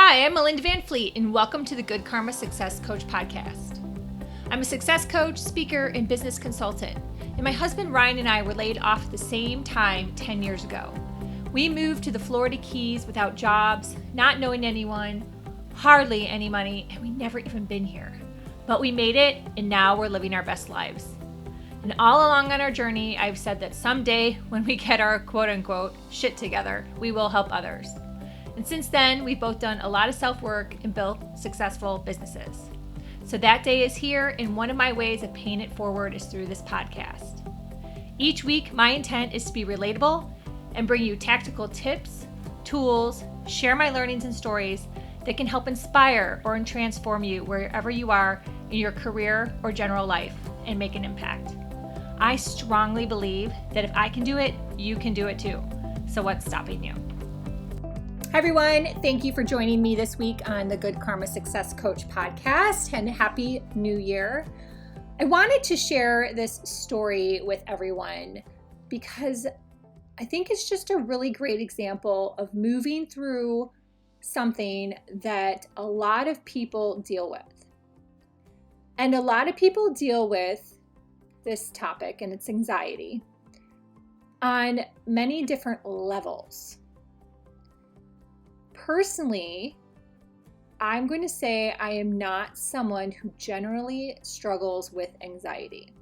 Hi, I'm Melinda Van Fleet, and welcome to the Good Karma Success Coach podcast. I'm a success coach, speaker, and business consultant, and my husband Ryan and I were laid off at the same time 10 years ago. We moved to the Florida Keys without jobs, not knowing anyone, hardly any money, and we never even been here. But we made it, and now we're living our best lives. And all along on our journey, I've said that someday when we get our quote-unquote shit together, we will help others. And since then, we've both done a lot of self-work and built successful businesses. So that day is here, and one of my ways of paying it forward is through this podcast. Each week, my intent is to be relatable and bring you tactical tips, tools, share my learnings and stories that can help inspire or transform you wherever you are in your career or general life and make an impact. I strongly believe that if I can do it, you can do it too. So what's stopping you? Hi, everyone. Thank you for joining me this week on the Good Karma Success Coach podcast, and Happy New Year. I wanted to share this story with everyone because I think it's just a really great example of moving through something that a lot of people deal with. And a lot of people deal with this topic, and it's anxiety, on many different levels. Personally, I'm going to say I am not someone who generally struggles with anxiety.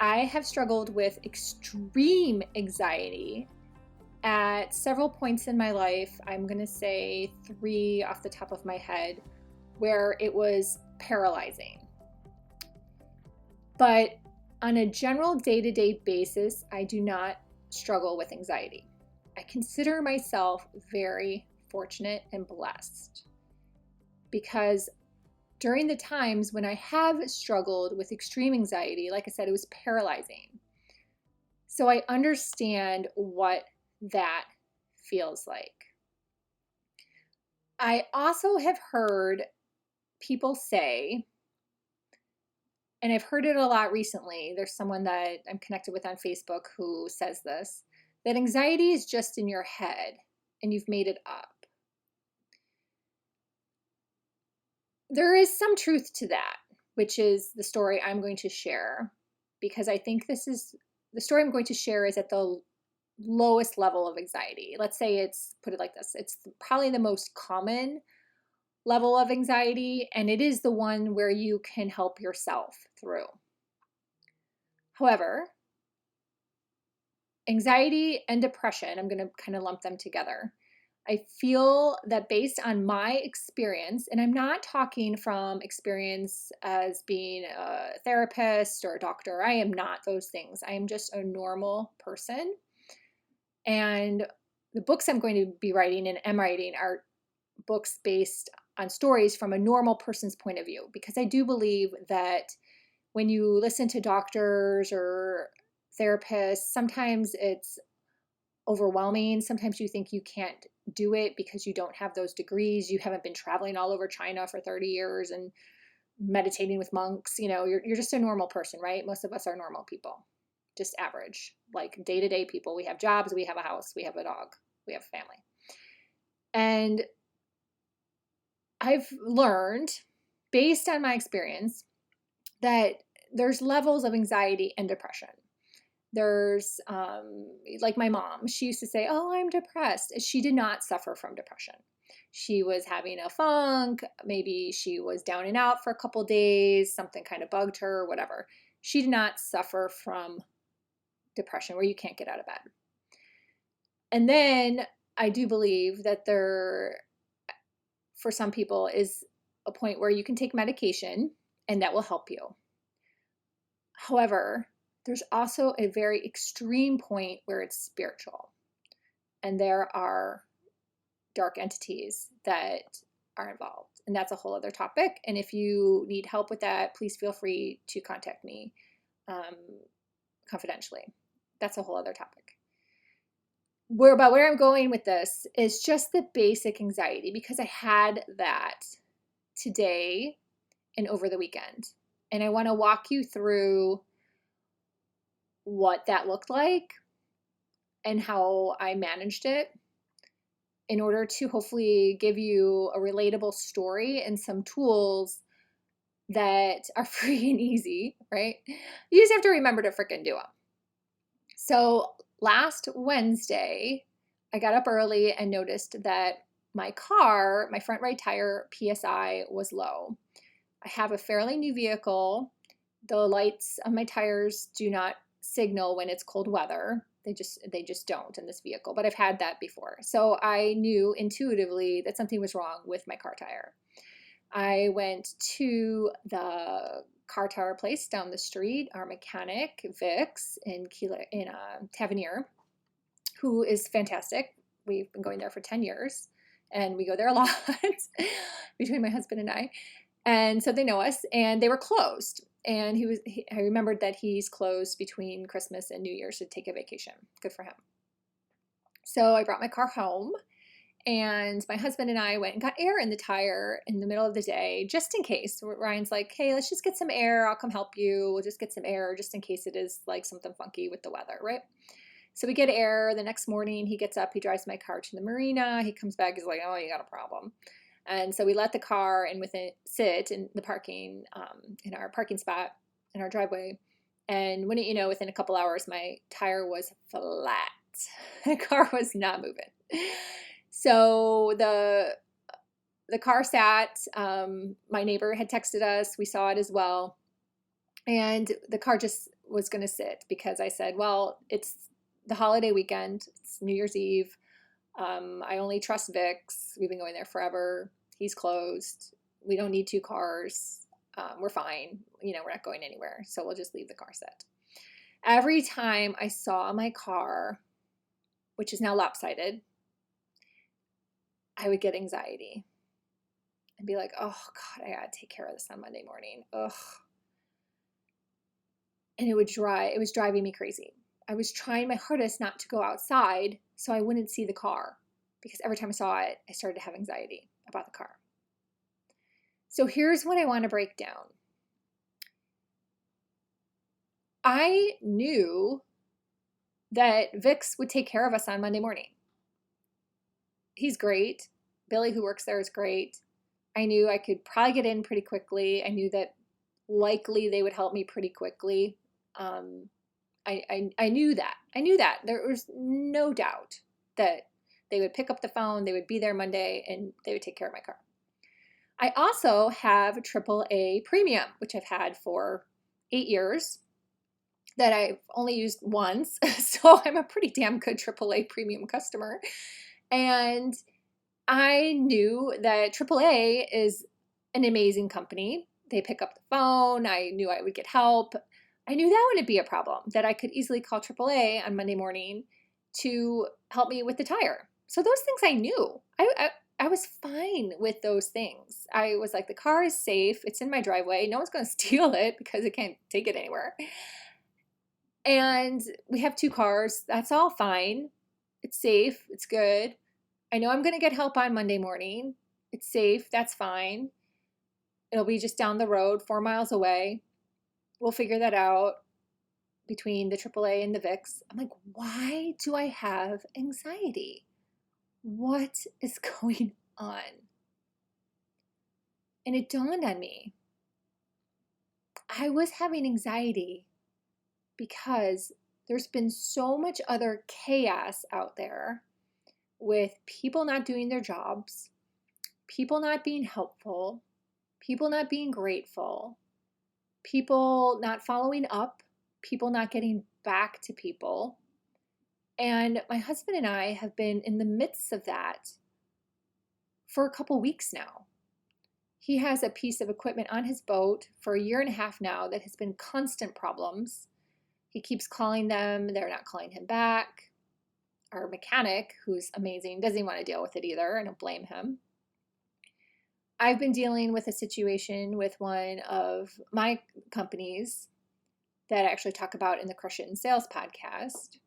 I have struggled with extreme anxiety at several points in my life. I'm going to say 3 off the top of my head, where it was paralyzing. But on a general day-to-day basis, I do not struggle with anxiety. I consider myself very fortunate and blessed because during the times when I have struggled with extreme anxiety, like I said, it was paralyzing. So I understand what that feels like. I also have heard people say, and I've heard it a lot recently, there's someone that I'm connected with on Facebook who says this, that anxiety is just in your head and you've made it up. There is some truth to that, which is the story I'm going to share, because I think this is the story I'm going to share is at the lowest level of anxiety. Let's say put it like this. It's probably the most common level of anxiety, and it is the one where you can help yourself through. However, anxiety and depression, I'm going to kind of lump them together. I feel that based on my experience, and I'm not talking from experience as being a therapist or a doctor, I am not those things. I am just a normal person. And the books I'm going to be writing and am writing are books based on stories from a normal person's point of view, because I do believe that when you listen to doctors or therapists, sometimes it's overwhelming. Sometimes you think you can't do it because you don't have those degrees. You haven't been traveling all over China for 30 years and meditating with monks. You know, you're just a normal person, right? Most of us are normal people, just average, like day-to-day people. We have jobs, we have a house, we have a dog, we have a family. And I've learned, based on my experience, that there's levels of anxiety and depression. There's, like my mom, she used to say, oh, I'm depressed. She did not suffer from depression. She was having a funk. Maybe she was down and out for a couple days. Something kind of bugged her, whatever. She did not suffer from depression where you can't get out of bed. And then I do believe that there, for some people, is a point where you can take medication and that will help you. However, there's also a very extreme point where it's spiritual, and there are dark entities that are involved, and that's a whole other topic. And if you need help with that, please feel free to contact me confidentially. That's a whole other topic. Where I'm going with this is just the basic anxiety, because I had that today and over the weekend, and I want to walk you through what that looked like and how I managed it. in order to hopefully give you a relatable story and some tools that are free and easy, right? You just have to remember to freaking do them. So last Wednesday, I got up early and noticed that my car, my front right tire PSI was low. I have a fairly new vehicle. The lights on my tires do not signal when it's cold weather. They just don't in this vehicle, but I've had that before. So I knew intuitively that something was wrong with my car tire. I went to the car tire place down the street, our mechanic, Vix, in Tavernier, who is fantastic. We've been going there for 10 years, and we go there a lot between my husband and I. And so they know us, and they were closed. And I remembered that he's closed between Christmas and New Year's to take a vacation. Good for him. So I brought my car home, and my husband and I went and got air in the tire in the middle of the day, just in case. Ryan's like, hey, let's just get some air. I'll come help you. We'll just get some air just in case it is like something funky with the weather, right? So we get air. The next morning, he gets up. He drives my car to the marina. He comes back. He's like, oh, you got a problem. And so we let the car and sit in the parking, in our parking spot in our driveway. And wouldn't you know, within a couple hours, my tire was flat. The car was not moving. So the car sat. My neighbor had texted us. We saw it as well. And the car just was going to sit because I said, well, it's the holiday weekend. It's New Year's Eve. I only trust Vix. We've been going there forever. He's closed. We don't need two cars. We're fine. We're not going anywhere. So we'll just leave the car set. Every time I saw my car, which is now lopsided, I would get anxiety and be like, oh God, I gotta take care of this on Monday morning. Ugh. And it was driving me crazy. I was trying my hardest not to go outside so I wouldn't see the car, because every time I saw it, I started to have anxiety about the car. So here's what I want to break down. I knew that Vix would take care of us on Monday morning. He's great. Billy, who works there, is great. I knew I could probably get in pretty quickly. I knew that likely they would help me pretty quickly. I knew that. I knew that. There was no doubt that they would pick up the phone, they would be there Monday, and they would take care of my car. I also have AAA Premium, which I've had for 8 years, that I've only used once. So I'm a pretty damn good AAA Premium customer. And I knew that AAA is an amazing company. They pick up the phone. I knew I would get help. I knew that wouldn't be a problem, that I could easily call AAA on Monday morning to help me with the tire. So those things I knew. I was fine with those things. I was like, the car is safe. It's in my driveway. No one's going to steal it because it can't take it anywhere. And we have 2 cars. That's all fine. It's safe. It's good. I know I'm going to get help on Monday morning. It's safe. That's fine. It'll be just down the road, 4 miles away. We'll figure that out between the AAA and the Vix. I'm like, why do I have anxiety? What is going on? And it dawned on me. I was having anxiety because there's been so much other chaos out there with people not doing their jobs, people not being helpful, people not being grateful, people not following up, people not getting back to people. And my husband and I have been in the midst of that for a couple weeks now. He has a piece of equipment on his boat for 1.5 years now that has been constant problems. He keeps calling them. They're not calling him back. Our mechanic, who's amazing, doesn't want to deal with it either. I don't blame him. I've been dealing with a situation with one of my companies that I actually talk about in the Crush It in Sales podcast.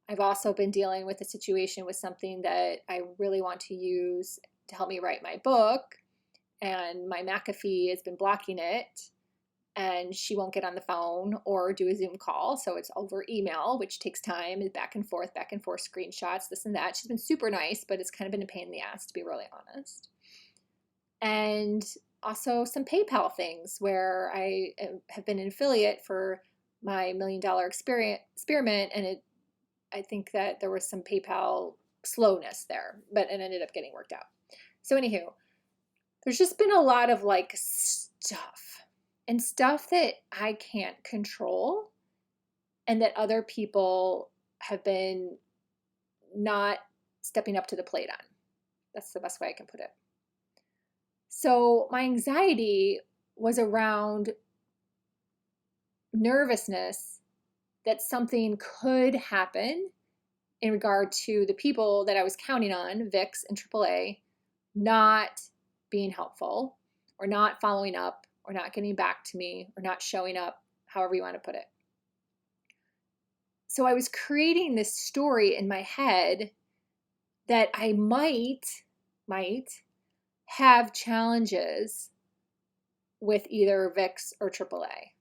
I've also been dealing with a situation with something that I really want to use to help me write my book, and my McAfee has been blocking it. and she won't get on the phone or do a Zoom call. So it's over email, which takes time, and back and forth screenshots, this and that. She's been super nice, but it's kind of been a pain in the ass, to be really honest. And also some PayPal things where I have been an affiliate for my $1 million experiment, and I think that there was some PayPal slowness there, but it ended up getting worked out. So anywho, there's just been a lot of like stuff that I can't control and that other people have been not stepping up to the plate on. That's the best way I can put it. So my anxiety was around nervousness that something could happen in regard to the people that I was counting on, VIX and AAA, not being helpful or not following up or not getting back to me or not showing up, however you want to put it. So I was creating this story in my head that I might have challenges with either VIX or AAA.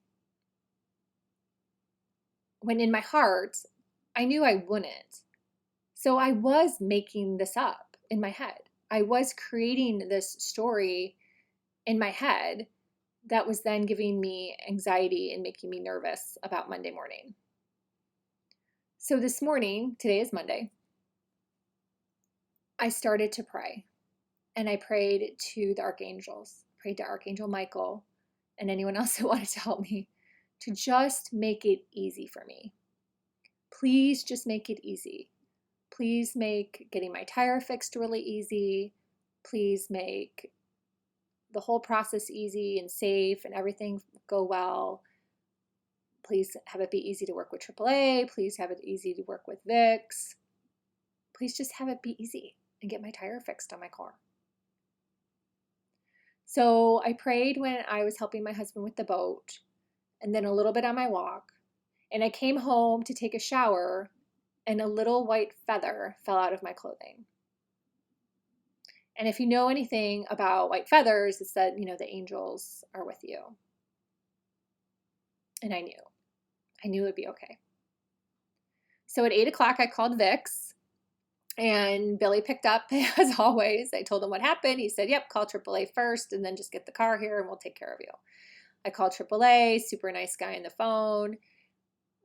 When in my heart, I knew I wouldn't. So I was making this up in my head. I was creating this story in my head that was then giving me anxiety and making me nervous about Monday morning. So this morning, today is Monday, I started to pray. And I prayed to the archangels, prayed to Archangel Michael and anyone else that wanted to help me to just make it easy for me. Please just make it easy. Please make getting my tire fixed really easy. Please make the whole process easy and safe and everything go well. Please have it be easy to work with AAA. Please have it easy to work with VIX. Please just have it be easy and get my tire fixed on my car. So I prayed when I was helping my husband with the boat, and then a little bit on my walk. And I came home to take a shower, and a little white feather fell out of my clothing. And if you know anything about white feathers, it's that, the angels are with you. And I knew it'd be okay. So at 8 o'clock, I called VIX, and Billy picked up as always. I told him what happened. He said, yep, call AAA first and then just get the car here and we'll take care of you. I called AAA, super nice guy on the phone.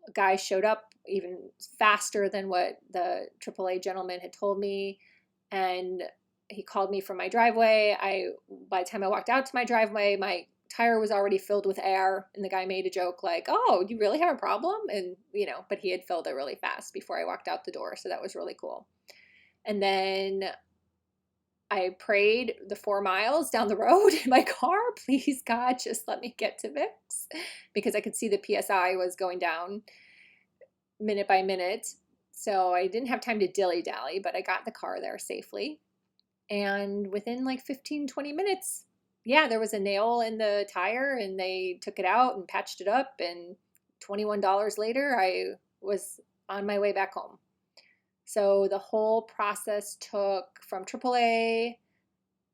A guy showed up even faster than what the AAA gentleman had told me. And he called me from my driveway. By the time I walked out to my driveway, my tire was already filled with air. And the guy made a joke like, oh, you really have a problem? And, but he had filled it really fast before I walked out the door. So that was really cool. And then I prayed the 4 miles down the road in my car. Please, God, just let me get to VIX, because I could see the PSI was going down minute by minute. So I didn't have time to dilly-dally, but I got the car there safely. And within like 15, 20 minutes, there was a nail in the tire and they took it out and patched it up. And $21 later, I was on my way back home. So the whole process took from AAA,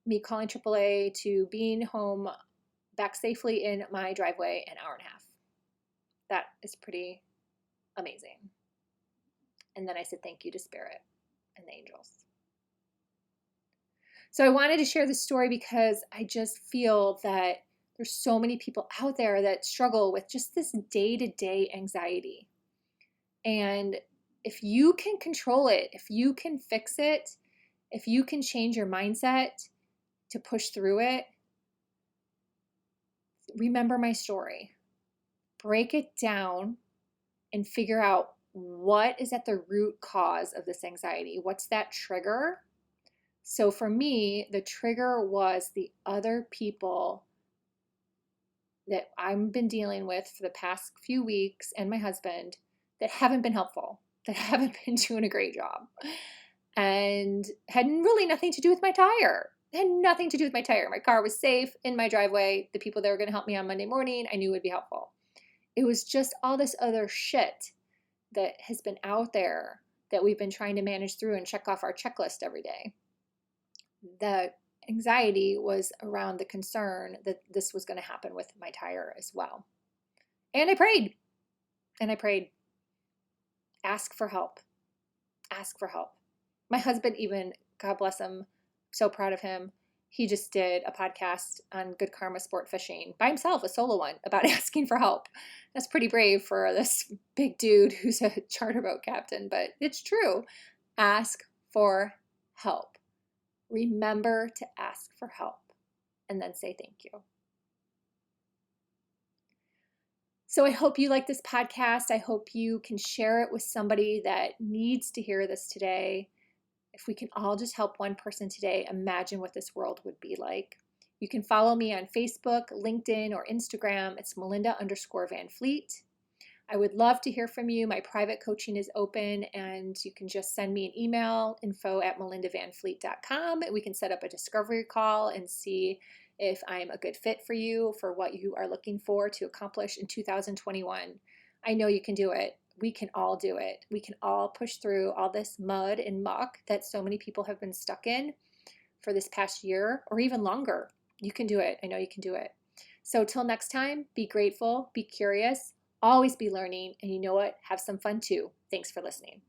me calling AAA, to being home back safely in my driveway, an hour and a half. That is pretty amazing. And then I said thank you to Spirit and the angels. So I wanted to share this story because I just feel that there's so many people out there that struggle with just this day-to-day anxiety. And if you can control it, if you can fix it, if you can change your mindset to push through it, remember my story. Break it down and figure out what is at the root cause of this anxiety. What's that trigger? So for me, the trigger was the other people that I've been dealing with for the past few weeks and my husband that haven't been helpful, that haven't been doing a great job, and had really nothing to do with my tire. It had nothing to do with my tire. My car was safe in my driveway. The people that were going to help me on Monday morning, I knew would be helpful. It was just all this other shit that has been out there that we've been trying to manage through and check off our checklist every day that anxiety was around the concern that this was going to happen with my tire as well. And I prayed. Ask for help. Ask for help. My husband even, God bless him, so proud of him. He just did a podcast on Good Karma Sport Fishing by himself, a solo one, about asking for help. That's pretty brave for this big dude who's a charter boat captain, but it's true. Ask for help. Remember to ask for help and then say thank you. So I hope you like this podcast. I hope you can share it with somebody that needs to hear this today. If we can all just help one person today, imagine what this world would be like. You can follow me on Facebook, LinkedIn, or Instagram. It's Melinda_Van Fleet. I would love to hear from you. My private coaching is open, and you can just send me an email, info@melindavanfleet.com. We can set up a discovery call and see if I'm a good fit for you for what you are looking for to accomplish in 2021. I know you can do it. We can all do it. We can all push through all this mud and muck that so many people have been stuck in for this past year or even longer. You can do it. I know you can do it. So till next time, be grateful, be curious, always be learning, and you know what? Have some fun too. Thanks for listening.